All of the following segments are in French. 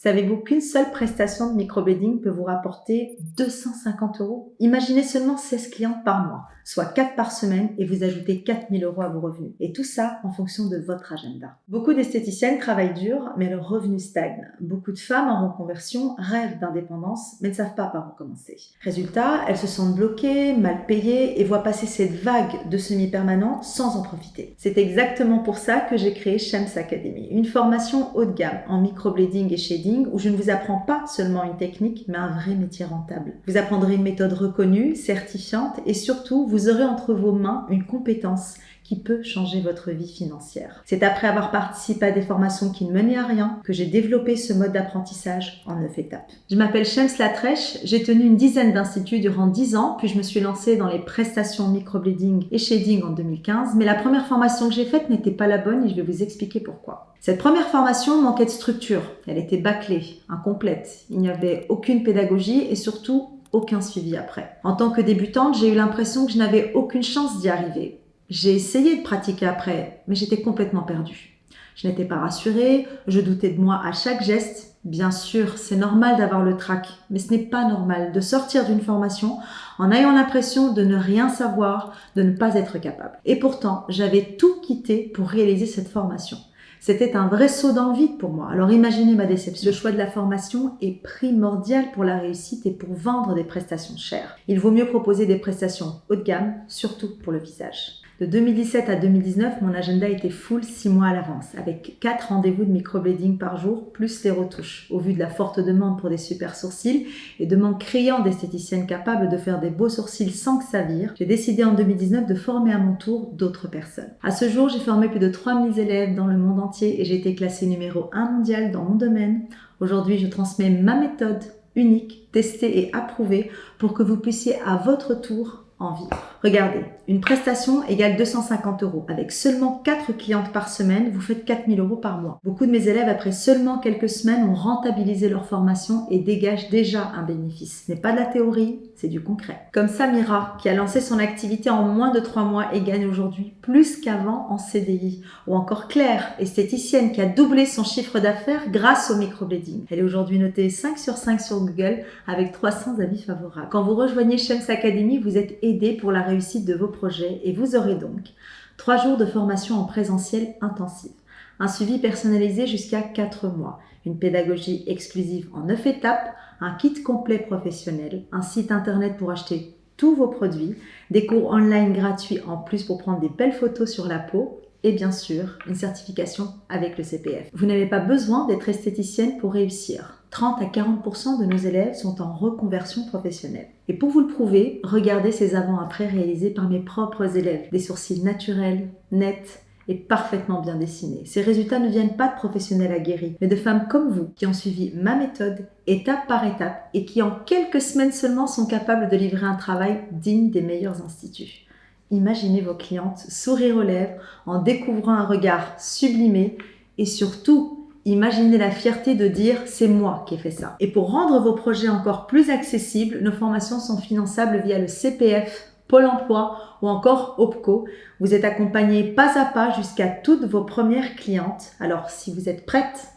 Savez-vous qu'une seule prestation de microblading peut vous rapporter 250 €? Imaginez seulement 16 clientes par mois, soit 4 par semaine, et vous ajoutez 4 000 € à vos revenus. Et tout ça en fonction de votre agenda. Beaucoup d'esthéticiennes travaillent dur, mais leurs revenus stagnent. Beaucoup de femmes en reconversion rêvent d'indépendance, mais ne savent pas par où commencer. Résultat, elles se sentent bloquées, mal payées et voient passer cette vague de semi-permanents sans en profiter. C'est exactement pour ça que j'ai créé Shems Academy, une formation haut de gamme en microblading et shading où je ne vous apprends pas seulement une technique, mais un vrai métier rentable. Vous apprendrez une méthode reconnue, certifiante et surtout, vous aurez entre vos mains une compétence qui peut changer votre vie financière. C'est après avoir participé à des formations qui ne menaient à rien que j'ai développé ce mode d'apprentissage en 9 étapes. Je m'appelle Shems Latrèche, j'ai tenu une dizaine d'instituts durant 10 ans, puis je me suis lancée dans les prestations microblading et shading en 2015, mais la première formation que j'ai faite n'était pas la bonne et je vais vous expliquer pourquoi. Cette première formation manquait de structure, elle était bâclée, incomplète, il n'y avait aucune pédagogie et surtout aucun suivi après. En tant que débutante, j'ai eu l'impression que je n'avais aucune chance d'y arriver. J'ai essayé de pratiquer après, mais j'étais complètement perdue. Je n'étais pas rassurée, je doutais de moi à chaque geste. Bien sûr, c'est normal d'avoir le trac, mais ce n'est pas normal de sortir d'une formation en ayant l'impression de ne rien savoir, de ne pas être capable. Et pourtant, j'avais tout quitté pour réaliser cette formation. C'était un vrai saut dans le vide pour moi. Alors imaginez ma déception. Le choix de la formation est primordial pour la réussite et pour vendre des prestations chères. Il vaut mieux proposer des prestations haut de gamme, surtout pour le visage. De 2017 à 2019, mon agenda était full 6 mois à l'avance, avec 4 rendez-vous de microblading par jour, plus les retouches. Au vu de la forte demande pour des super sourcils et de manque criant d'esthéticiennes capables de faire des beaux sourcils sans que ça vire, j'ai décidé en 2019 de former à mon tour d'autres personnes. À ce jour, j'ai formé plus de 3000 élèves dans le monde entier et j'ai été classée numéro 1 mondial dans mon domaine. Aujourd'hui, je transmets ma méthode unique, testée et approuvée pour que vous puissiez à votre tour en vivre. Regardez, une prestation égale 250 €. Avec seulement 4 clientes par semaine, vous faites 4 000 € par mois. Beaucoup de mes élèves, après seulement quelques semaines, ont rentabilisé leur formation et dégagent déjà un bénéfice. Ce n'est pas de la théorie, c'est du concret. Comme Samira, qui a lancé son activité en moins de 3 mois et gagne aujourd'hui plus qu'avant en CDI. Ou encore Claire, esthéticienne, qui a doublé son chiffre d'affaires grâce au microblading. Elle est aujourd'hui notée 5 sur 5 sur Google avec 300 avis favorables. Quand vous rejoignez Shems Academy, vous êtes aidé pour la réussite de vos projets et vous aurez donc 3 jours de formation en présentiel intensive, un suivi personnalisé jusqu'à 4 mois, une pédagogie exclusive en 9 étapes, un kit complet professionnel, un site internet pour acheter tous vos produits, des cours online gratuits en plus pour prendre des belles photos sur la peau et bien sûr une certification avec le CPF. Vous n'avez pas besoin d'être esthéticienne pour réussir. 30 à 40% de nos élèves sont en reconversion professionnelle. Et pour vous le prouver, regardez ces avant-après réalisés par mes propres élèves. Des sourcils naturels, nets et parfaitement bien dessinés. Ces résultats ne viennent pas de professionnels aguerris, mais de femmes comme vous qui ont suivi ma méthode étape par étape et qui en quelques semaines seulement sont capables de livrer un travail digne des meilleurs instituts. Imaginez vos clientes sourire aux lèvres en découvrant un regard sublimé et surtout, imaginez la fierté de dire « c'est moi qui ai fait ça ». Et pour rendre vos projets encore plus accessibles, nos formations sont finançables via le CPF, Pôle emploi ou encore OPCO. Vous êtes accompagné pas à pas jusqu'à toutes vos premières clientes. Alors si vous êtes prête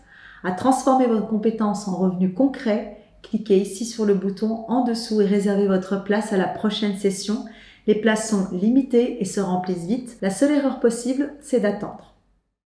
à transformer vos compétences en revenus concrets, cliquez ici sur le bouton en dessous et réservez votre place à la prochaine session. Les places sont limitées et se remplissent vite. La seule erreur possible, c'est d'attendre.